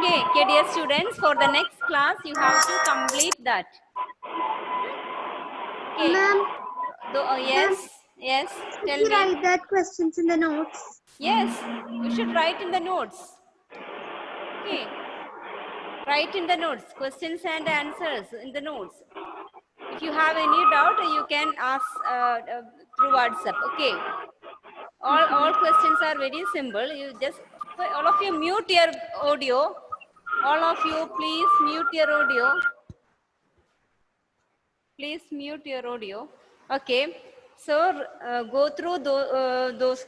Okay, dear students, for the next class, you have to complete that. Okay. Ma'am, Yes, should tell we me. write that questions in the notes? Yes, you should write in the notes. Okay. Write in the notes, questions and answers in the notes. If you have any doubt, you can ask through WhatsApp. Okay. All questions are very simple. You just, all of you mute your audio. All of you, please mute your audio. Please mute your audio. Okay. So go through those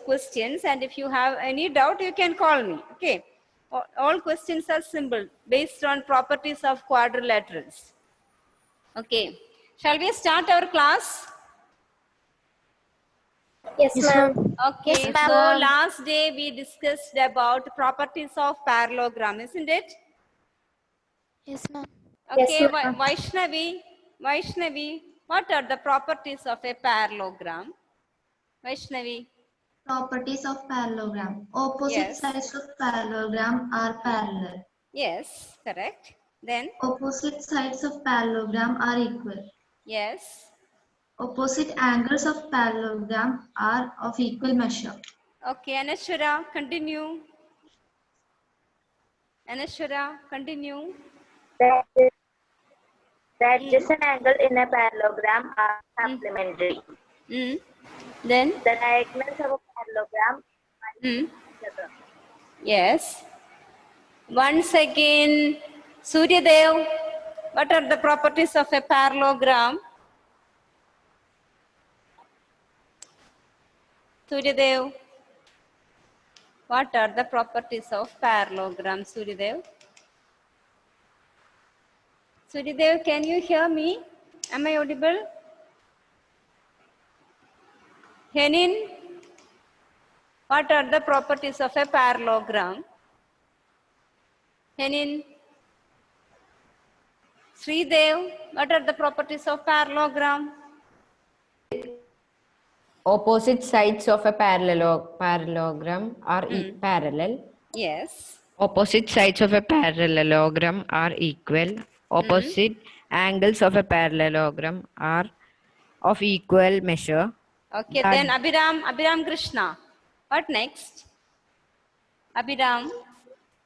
questions, and if you have any doubt, you can call me. Okay. All questions are simple, based on properties of quadrilaterals. Okay. Shall we start our class? Yes, ma'am. Okay. Yes, So ma'am. last day we discussed about properties of parallelogram, isn't it? Yes, ma'am. Okay. Yes, ma'am. Vaishnavi, what are the properties of a parallelogram? Vaishnavi. Properties of parallelogram. Opposite Yes. sides of parallelogram are parallel. Yes, correct. Then, Opposite sides of parallelogram are equal. yes. Opposite angles of parallelogram are of equal measure. Okay, Anashwara, continue. Anashwara, continue. The adjacent angle in a parallelogram are supplementary. Then, The diagonals of a parallelogram are mm. each other. Yes. Once again, Suryadev, what are the properties of a parallelogram? Suryadev, what are the properties of parallelogram, Suryadev? Suryadev, can you hear me? Am I audible? Henin, what are the properties of a parallelogram? Henin. Sridev, what are the properties of parallelogram? Opposite sides of a parallelogram are parallel. Yes. Opposite sides of a parallelogram are equal. Opposite angles of a parallelogram are of equal measure. Okay, then Abhiram Krishna. What next? Abhiram.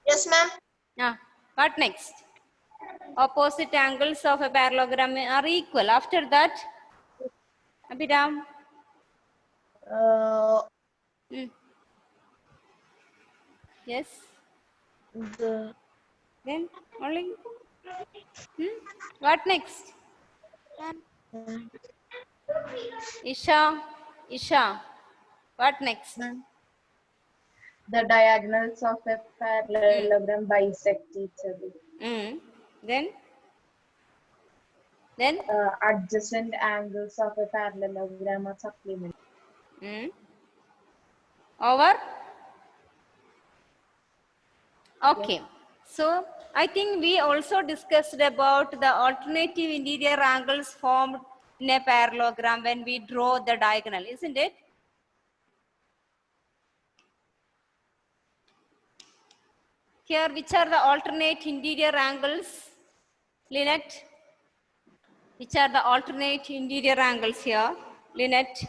Yes, ma'am. Yeah. What next? Opposite angles of a parallelogram are equal. After that, Abhiram. Yes. Then only. What next? Isha. What next? The diagonals of a parallelogram bisect each other. Then Adjacent angles of a parallelogram are supplementary. Over. Okay. So I think we also discussed about the alternative interior angles formed in a parallelogram when we draw the diagonal, isn't it? Here, which are the alternate interior angles? Lynette? Which are the alternate interior angles here? Lynette?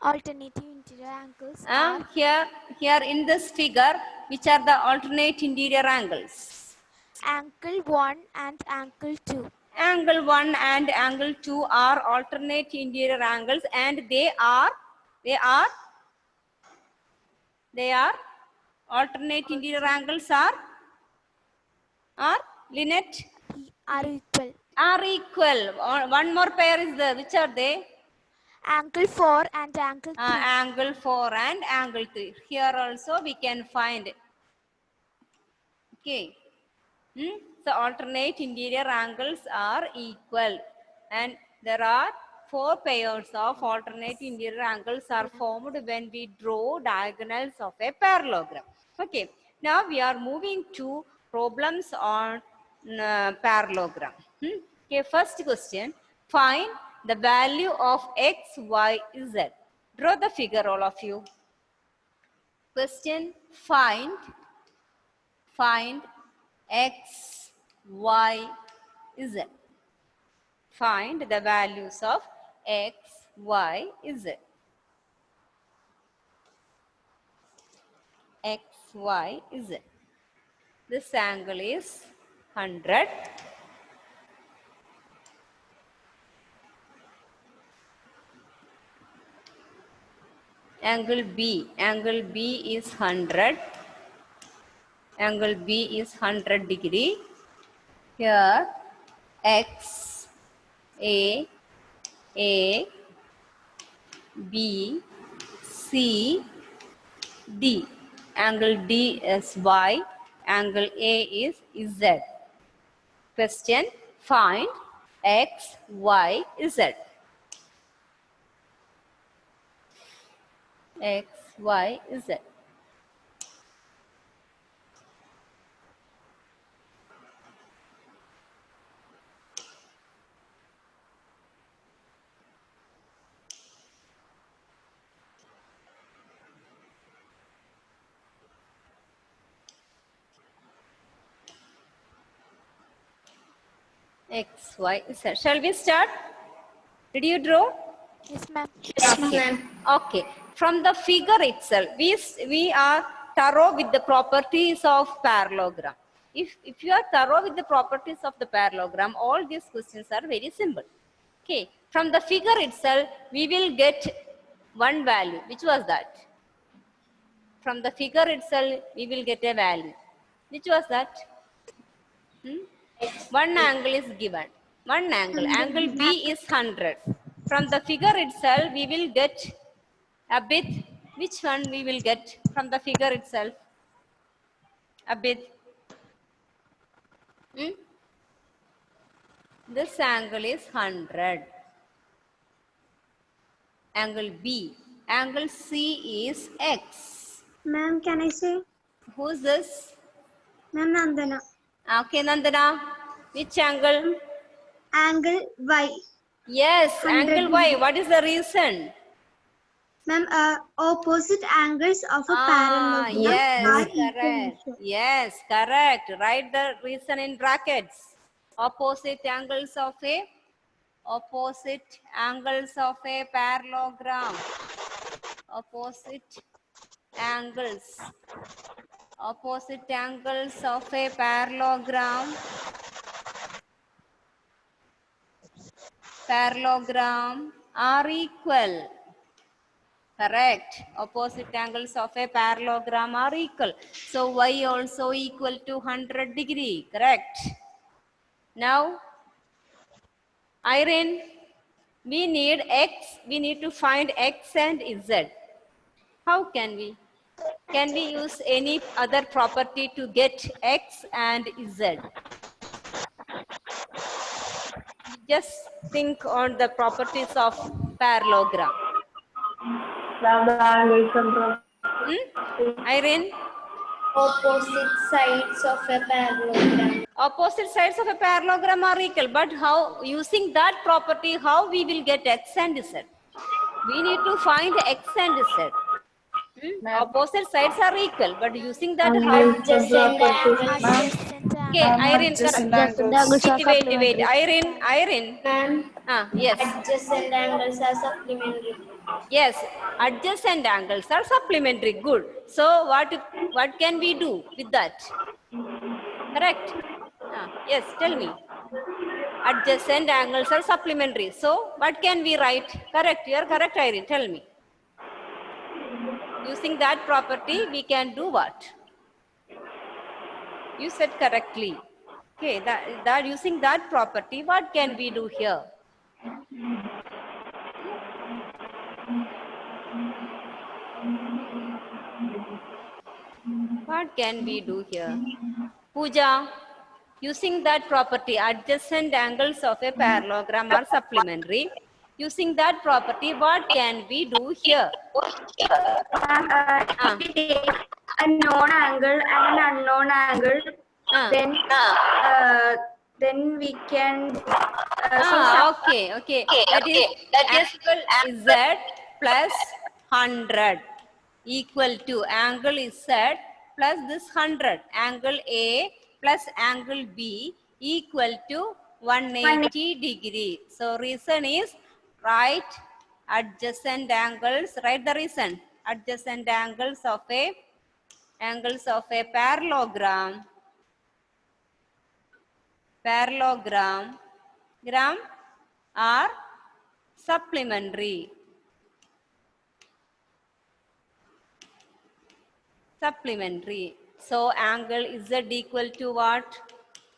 Alternative interior angles Here in this figure, which are the alternate interior angles? angle 1 and angle 2. Angle 1 and angle 2 are alternate interior angles, and they are alternate interior angles are Lynette? Are equal. Are equal. One more pair is there. Which are they? Angle 4 and angle 3. Angle 4 and angle 3. Here also we can find. Okay. So alternate interior angles are equal, and there are 4 pairs of alternate interior angles are formed when we draw diagonals of a parallelogram. Okay. Now we are moving to problems on parallelogram. Okay. First question. Find the value of x, y, z. Draw the figure, all of you. Question, find x, y, z. Find the values of x, y, z. X, y, z. This angle is 100. Angle B is 100. Angle B is 100 degree. Here X, A, B, C, D. Angle D is Y. Angle A is Z. Question, find X, Y, Z. X, Y, Z. X, Y, Z. Shall we start? Did you draw? Yes, ma'am. Okay. From the figure itself, we are thorough with the properties of parallelogram. If you are thorough with the properties of the parallelogram, all these questions are very simple. Okay. From the figure itself, we will get one value. Which was that? From the figure itself, we will get a value. Which was that? One angle is given. One angle. Angle B is 100. From the figure itself, we will get a bit. Which one we will get from the figure itself? A bit. This angle is 100. Angle B. Angle C is X. Ma'am, can I say? Who's this? Ma'am, Nandana. Okay, Nandana. Which angle? Angle Y. Yes, 100 angle Y. What is the reason? Ma'am, opposite angles of a parallelogram Yes, are correct. equal. Yes, correct. Write the reason in brackets. Opposite angles of a parallelogram. Opposite angles of a parallelogram are equal. Correct. Opposite angles of a parallelogram are equal. So y also equal to 100 degree. Correct. Now, Irene, we need to find x and z. How can we? Can we use any other property to get x and z? Just think on the properties of parallelogram. Irene? Opposite sides of a parallelogram. Opposite sides of a parallelogram are equal, but how, using that property, how we will get x and z? We need to find x and z. Opposite sides are equal, but using that how? Adjacent angles. Okay, Irene, wait. Irene. Ma'am, Yes. adjacent angles are supplementary. Yes, adjacent angles are supplementary. Good. So what can we do with that? Correct? Yes, tell me. Adjacent angles are supplementary. So what can we write? Correct. You are correct, Irene. Tell me. Using that property, we can do what? You said correctly. Okay, that using that property, what can we do here? What can we do here? Pooja, using that property, adjacent angles of a parallelogram are supplementary. Using that property, what can we do here? If we take a known angle and an unknown angle, then we can. Okay. That is angle Z plus 100 equal to angle Z plus this 100. Angle A plus angle B equal to 180 degree. So reason is write adjacent angles. Write the reason. Adjacent angles of a parallelogram are supplementary. So angle Z equal to what?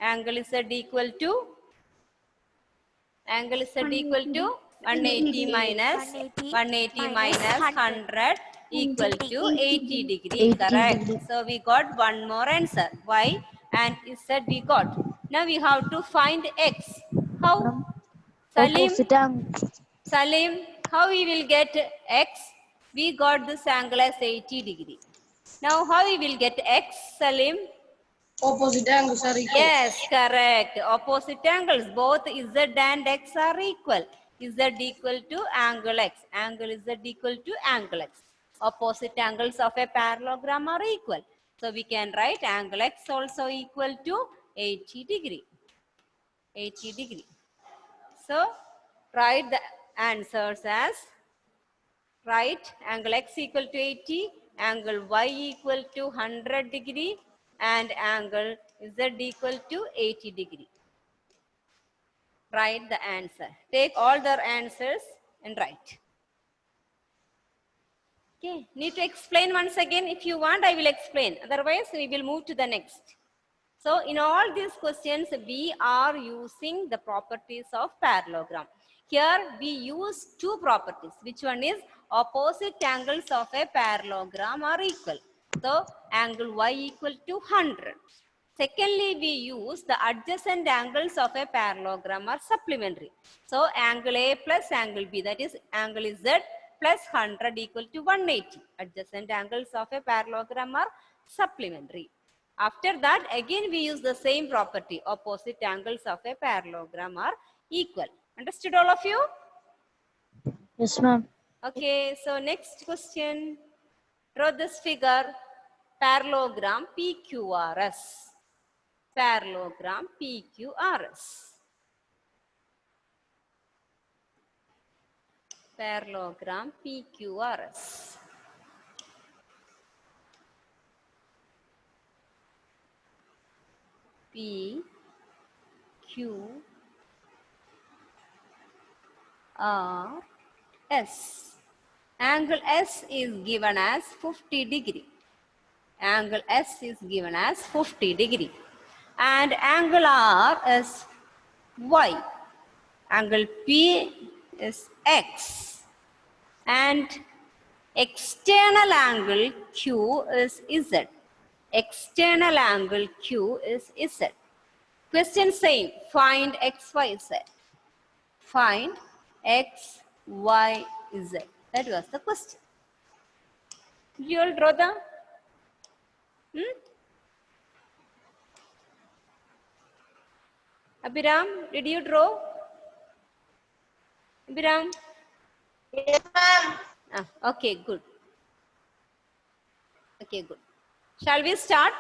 Angle Z equal to 180 minus 100 equal to 80 degree. Correct. So we got one more answer. Y and Z we got. Now we have to find X. How? Salim, how we will get X? We got this angle as 80 degree. Now how we will get X, Salim? Opposite angles are equal. Yes, correct. Opposite angles, both Z and X are equal. Z equal to angle X. Angle Z equal to angle X. Opposite angles of a parallelogram are equal. So we can write angle X also equal to 80 degree. 80 degree. So write the answers as, write angle X equal to 80, angle Y equal to 100 degree, and angle Z equal to 80 degree. Write the answer. Take all their answers and write. Okay, need to explain once again. If you want, I will explain. Otherwise, we will move to the next. So in all these questions, we are using the properties of parallelogram. Here we use two properties. Which one is? Opposite angles of a parallelogram are equal. So angle Y equal to 100. Secondly, we use the adjacent angles of a parallelogram are supplementary. So angle A plus angle B, that is angle Z plus 100 equal to 180. Adjacent angles of a parallelogram are supplementary. After that, again we use the same property. Opposite angles of a parallelogram are equal. Understood all of you? Yes, ma'am. Okay, so next question. Draw this figure. Parallelogram PQRS. Parallelogram PQRS. Parallelogram PQRS. P, Q, R, S. Angle S is given as 50 degree. Angle S is given as 50 degree. And angle R is Y. Angle P is X. And external angle Q is Z. External angle Q is Z. Question saying, find X, Y, Z. Find X, Y, Z. That was the question. You all draw the? Abhiram, did you draw? Abhiram? Yes, ma'am. Okay, good. Okay, good. Shall we start?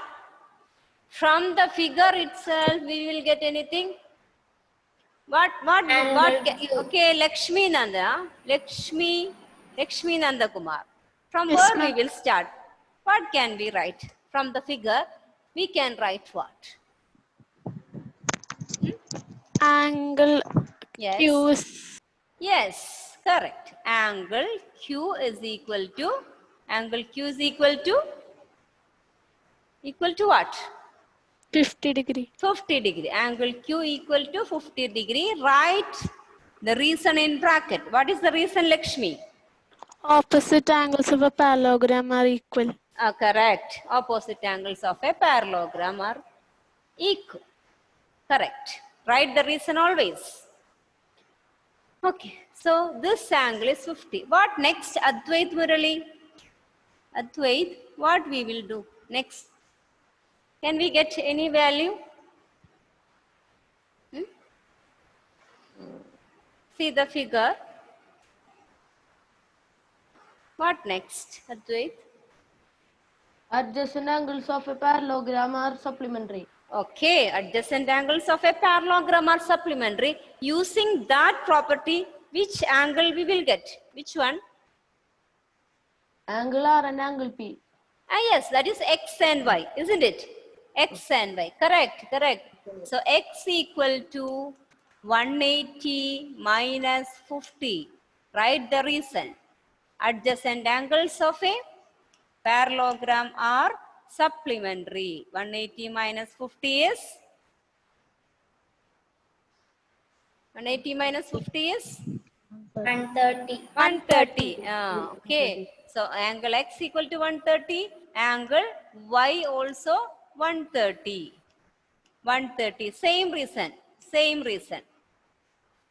From the figure itself, we will get anything? What, okay, Lakshmi Nanda, Lakshmi Nanda Kumar. From where we will start? What can we write? From the figure, we can write what? Angle Yes. Q is Yes, correct. Angle Q is equal to what? 50 degree. 50 degree. Angle Q equal to 50 degree. Write the reason in bracket. What is the reason, Lakshmi? Opposite angles of a parallelogram are equal. Correct. Opposite angles of a parallelogram are equal. Correct. Write the reason always. Okay. So this angle is 50. What next, Advait Murali? Advait, what we will do next? Can we get any value? See the figure. What next, Advait? Adjacent angles of a parallelogram are supplementary. Okay, adjacent angles of a parallelogram are supplementary. Using that property, which angle we will get? Which one? Angle R and angle P. Ah, yes, that is x and y, isn't it? X and y, correct, correct. So x equal to 180 minus 50. Write the reason. Adjacent angles of a parallelogram are supplementary. 180 minus 50 is? 180 minus 50 is? 130. 130. Okay. So angle x equal to 130. Angle y also 130. 130. Same reason. Same reason.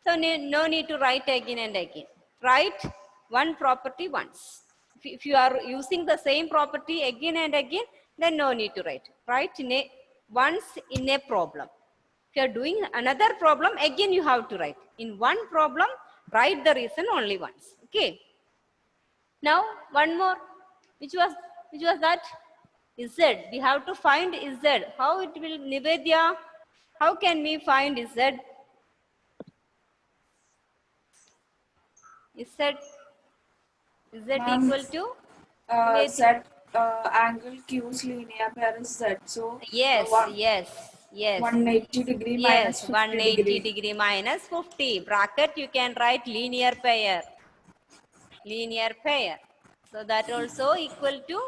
So no need to write again and again. Write one property once. If you are using the same property again and again, then no need to write. Write once in a problem. If you are doing another problem, again you have to write. In one problem, write the reason only once. Okay. Now one more. Which was that? Z. We have to find Z. How it will, Nivedya? How can we find Z? Z equal to? Z angle Q's linear pair is Z. So Yes, yes, yes. 180 degree Yes, minus 50 180 degree. degree minus 50. Bracket you can write linear pair. Linear pair. So that also equal to,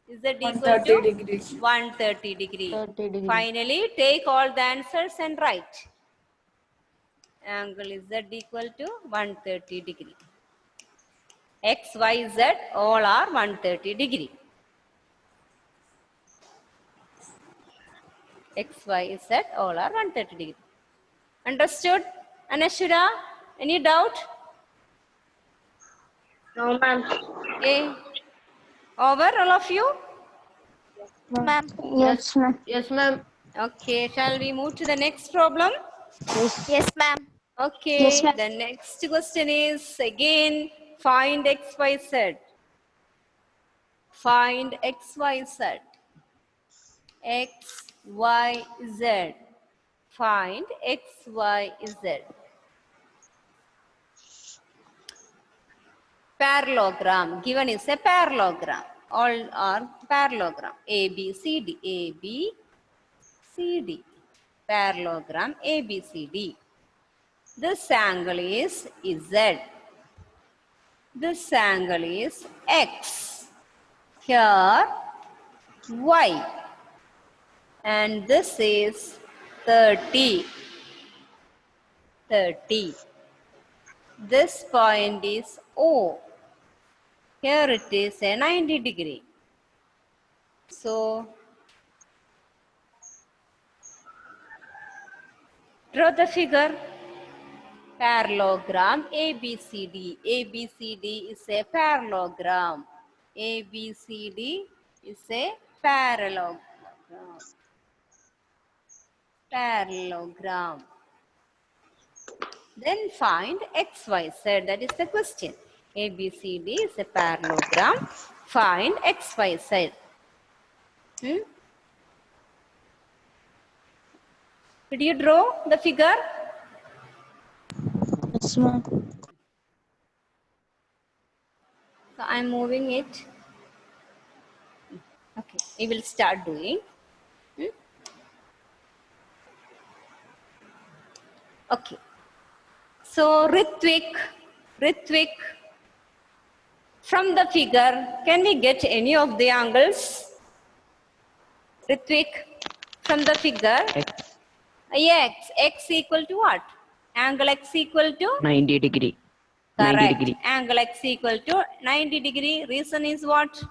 is that equal 130 to? degree. 130 degree. 30 degree. Finally, take all the answers and write. Angle is Z equal to 130 degree. X, Y, Z all are 130 degree. X, Y, Z all are 130 degree. Understood? Anashura, any doubt? No, ma'am. Okay. Over all of you? Ma'am. Yes, ma'am. Yes, ma'am. Okay, shall we move to the next problem? Yes, ma'am. Okay, Yes, ma'am. the next question is again find x, y, z. Find x, y, z. X, y, z. Find x, y, z. Parallelogram. Given is a parallelogram. All are parallelogram. A, B, C, D. A, B, C, D. Parallelogram A, B, C, D. This angle is Z. This angle is X. Here Y. And this is 30. 30. This point is O. Here it is a 90 degree. So draw the figure. Parallelogram ABCD. ABCD is a parallelogram. ABCD is a parallelogram. Parallelogram. Then find XYZ. That is the question. ABCD is a parallelogram. Find XYZ. Did you draw the figure? Yes, ma'am. So I am moving it. Okay, we will start doing. Okay. So Ritvik, from the figure, can we get any of the angles? Ritvik, from the figure, x equal to what? Angle x equal to? 90 degree. Correct. 90 degree. Angle x equal to 90 degree. Reason is what?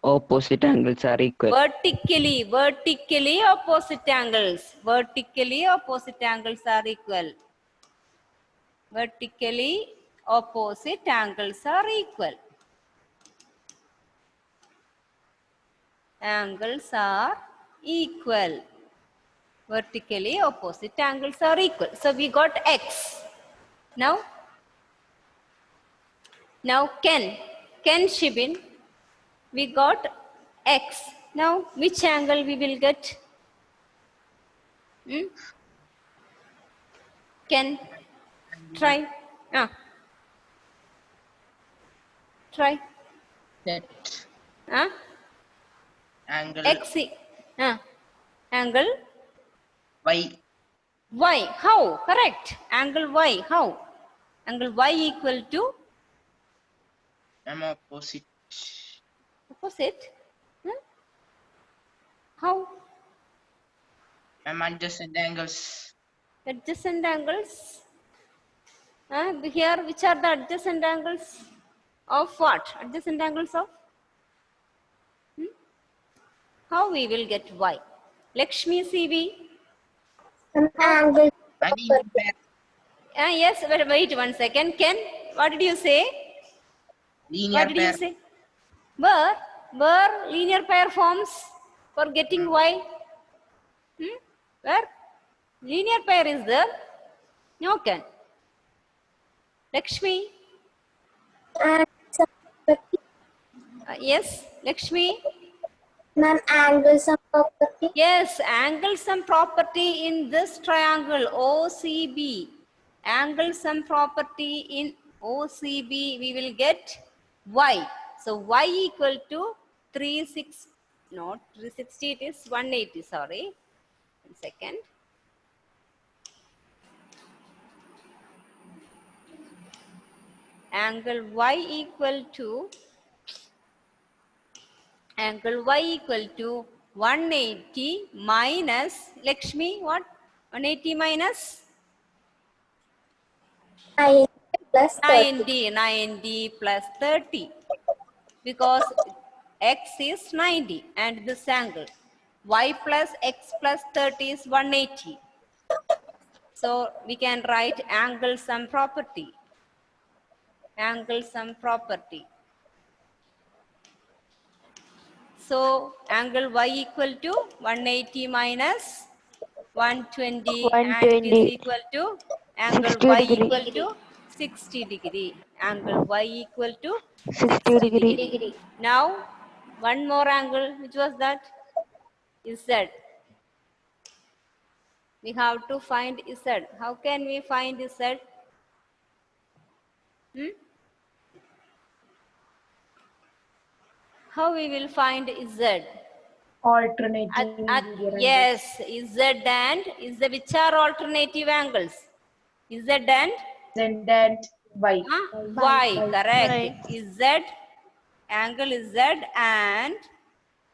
Opposite angles are equal. Vertically opposite angles. Vertically opposite angles are equal. Vertically opposite angles are equal. Angles are equal. Vertically opposite angles are equal. So we got x. Now Ken Shibin, we got x. Now, which angle we will get? Hmm? Can try. Try. That Ah, angle x. Angle y. y. How? Correct. Angle y. How? Angle y equal to Opposite. opposite. How? Adjacent angles. Adjacent angles. Here, which are the adjacent angles of what? Adjacent angles of? How we will get y? Lakshmi CV. Angle. 90 pair. Yes, but wait 1 second. Ken, what did you say? Linear What did pair. you say? Where linear pair forms for getting y? Where? Linear pair is there? No, Ken. Lakshmi. Yes, Lakshmi. Ma'am, angle sum property. Yes, angle sum property in this triangle OCB. Angle sum property in OCB, we will get y. So y equal to 360, it is 180, sorry. 1 second. Angle y equal to 180 minus, Lakshmi, what? 180 minus 90 plus 30. 90 plus 30, because x is 90 and this angle. Y plus x plus 30 is 180. So we can write angle sum property. Angle sum property. So angle y equal to 180 minus 120 and it is equal to angle y equal to 60 degree. Angle y equal to 60 degree. Now one more angle, which was that? Z. We have to find Z. How can we find Z? How we will find Z? Alternating interior Yes, Z and Z, which are alternative angles? Z and and y. y, correct. Z, angle Z and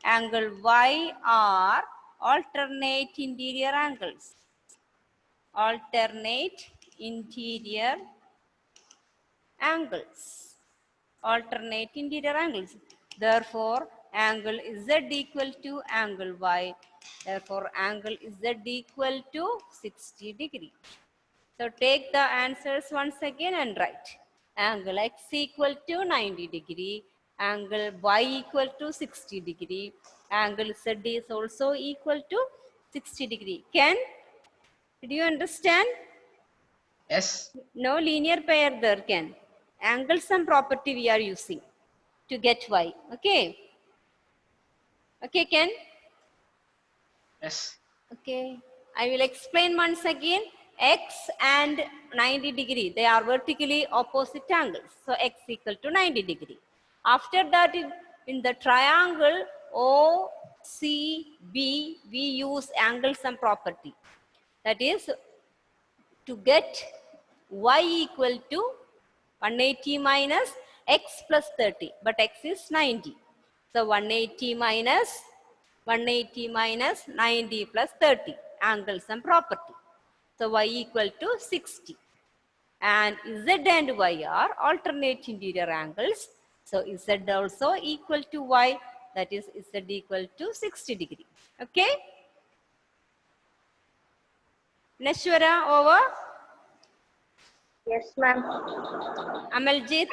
angle y are alternate interior angles. Alternate interior angles. Alternate interior angles. Therefore, angle Z equal to angle Y. Therefore, angle Z equal to 60 degree. So, take the answers once again and write. Angle X equal to 90 degree. Angle Y equal to 60 degree. Angle Z is also equal to 60 degree. Ken, did you understand? Yes. No linear pair there, Ken. Angle sum property we are using to get y. Okay. Okay, Ken? Yes. Okay. I will explain once again. X and 90 degree, they are vertically opposite angles. So x equal to 90 degree. After that, in the triangle OCB, we use angle sum property. That is, to get y equal to 180 minus x plus 30, but x is 90. So 180 minus 90 plus 30, angle sum property. So y equal to 60. And z and y are alternate interior angles. So z also equal to y, that is z equal to 60 degree. Okay? Nashwara, over. Yes, ma'am. Amaljit?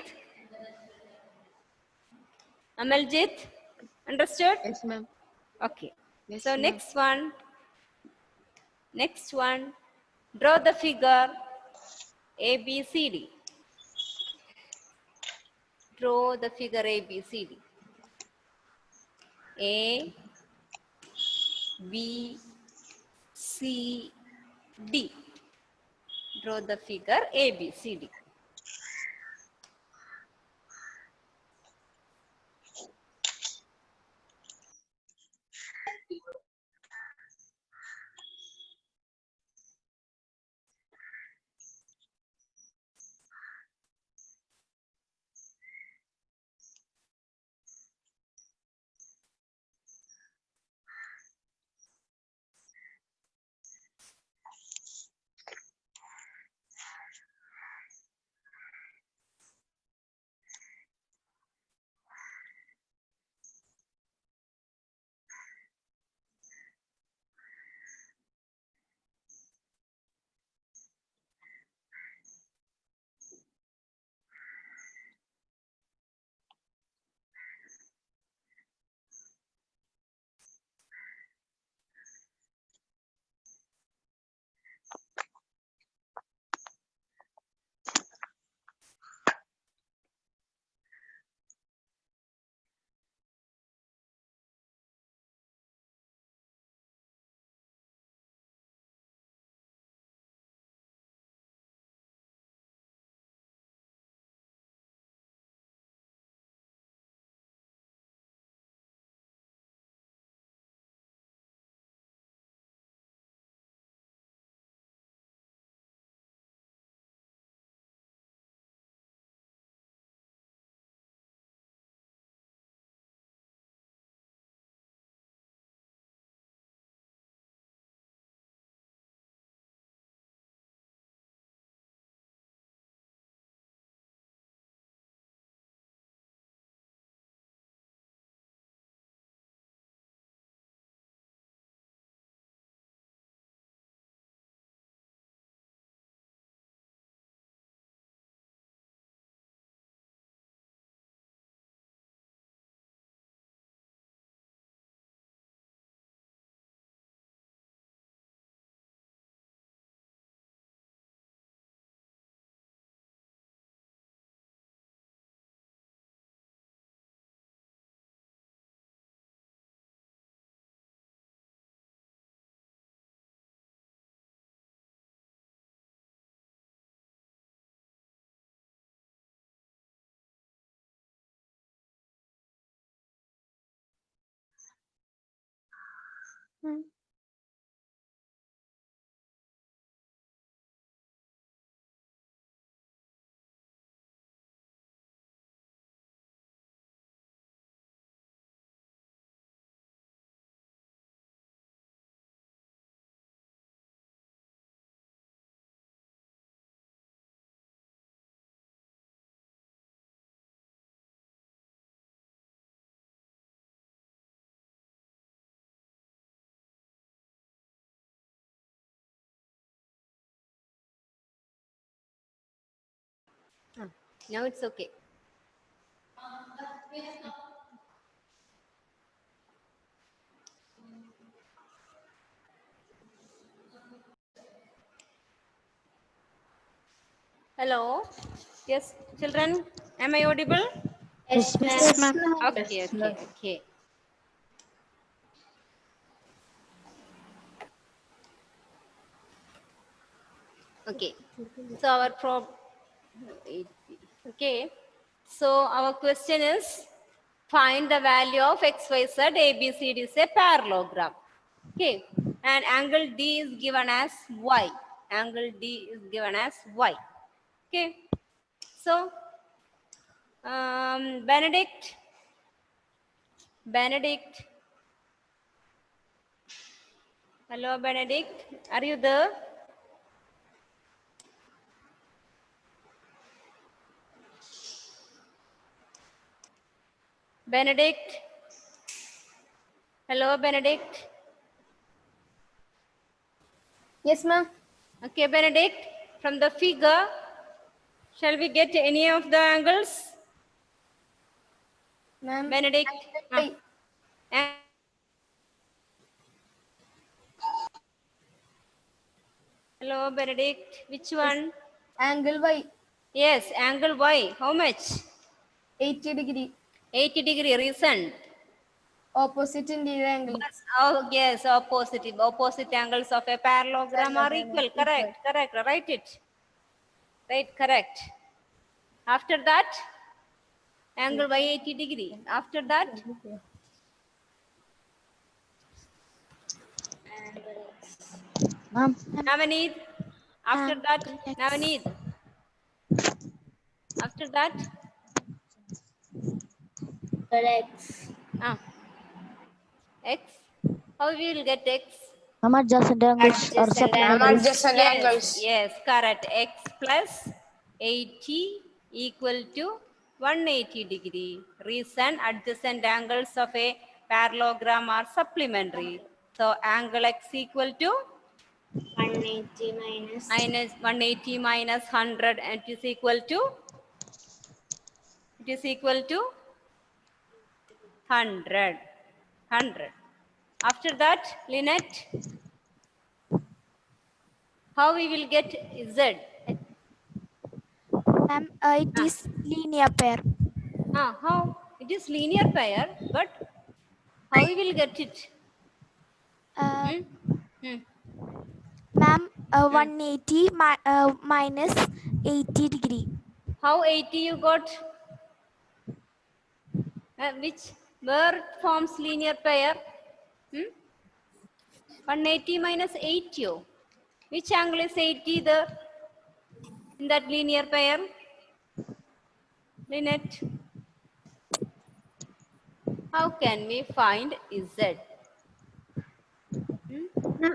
Amaljit? Understood? Yes, ma'am. Okay. Yes, So ma'am. next one, draw the figure ABCD. Draw the figure ABCD. A, B, C, D. Draw the figure A, B, C, D. Now it's okay. Hello. Yes, children. Am I audible? Yes, ma'am. Okay, okay, okay. Okay. So okay. So our question is find the value of XYZ ABCD is a parallelogram. Okay. And angle D is given as Y. Angle D is given as Y. Okay. So Benedict. Hello, Benedict. Are you there? Benedict. Hello, Benedict. Yes, ma'am. Okay, Benedict, from the figure, shall we get any of the angles? Ma'am. Benedict. Angle And hello, Benedict. Which one? Angle Y, Yes, angle Y. How much? 80 degree. 80 degree. Reason? Opposite in linear angles. Oh, yes, opposite angles of a parallelogram are equal. Correct, correct. Write it. Right, correct. After that, angle by 80 degree. After that, Navaneet. After that, Navaneet. After that, X. x. How we will get x? Adjacent angles or supplementary. Yes, correct. X plus 80 equal to 180 degree. Reason adjacent angles of a parallelogram are supplementary. So angle x equal to 180 minus. minus 180 minus 100, and it is equal to 100. 100. After that, Lynette, how we will get z? Ma'am, it is linear pair. How? It is linear pair, but how we will get it? Ma'am, 180 minus 80 degree. How 80 you got? Where forms linear pair? 180 minus 80. Which angle is 80 there in that linear pair? Lynette, how can we find z?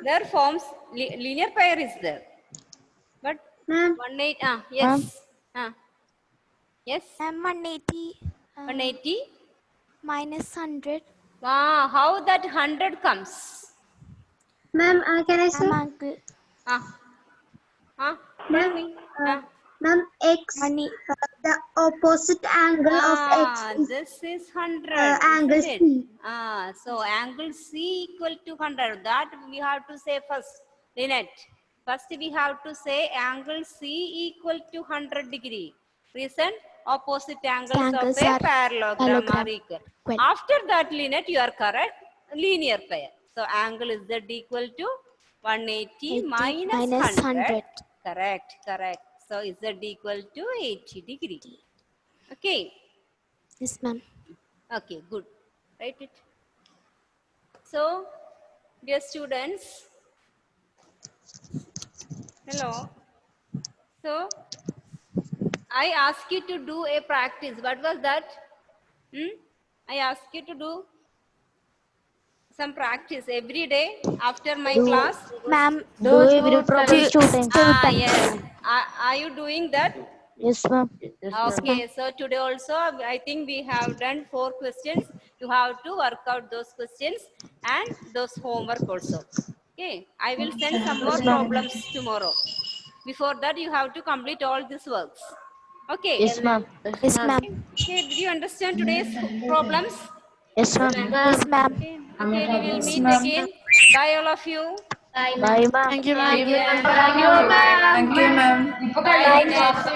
There forms linear pair is there, but Ma'am, 180. Yes. Yes. Ma'am, 180 180. minus 100. How that 100 comes? ma'am, can I say? Ma'am, uncle. Ma'am, ma'am, x. The opposite angle of x is This is 100. angle isn't it? C. So angle C equal to 100. That we have to say first. Lynette, first we have to say angle C equal to 100 degree. Reason opposite angles of a parallelogram are equal. After that, Lynette, you are correct. Linear pair. So angle is Z equal to 180 minus 100. Correct, correct. So is Z equal to 80 degree. Okay. Yes, ma'am. Okay, good. Write it. So, dear students, hello. So, I asked you to do a practice. What was that? I asked you to do some practice every day after my class. Ma'am, Do every problem students. Yes. Are you doing that? Yes, ma'am. Okay, so today also I think we have done 4 questions. You have to work out those questions and those homework also. Okay, I will send some more problems tomorrow. Before that, you have to complete all these works. Okay. Yes, ma'am. yes, ma'am. Okay, did you understand today's problems? Yes, ma'am. Yes, ma'am. Okay, we will meet again. Bye, all of you. Bye, ma'am. Thank you, ma'am. Thank you, ma'am. Bye, Lynette.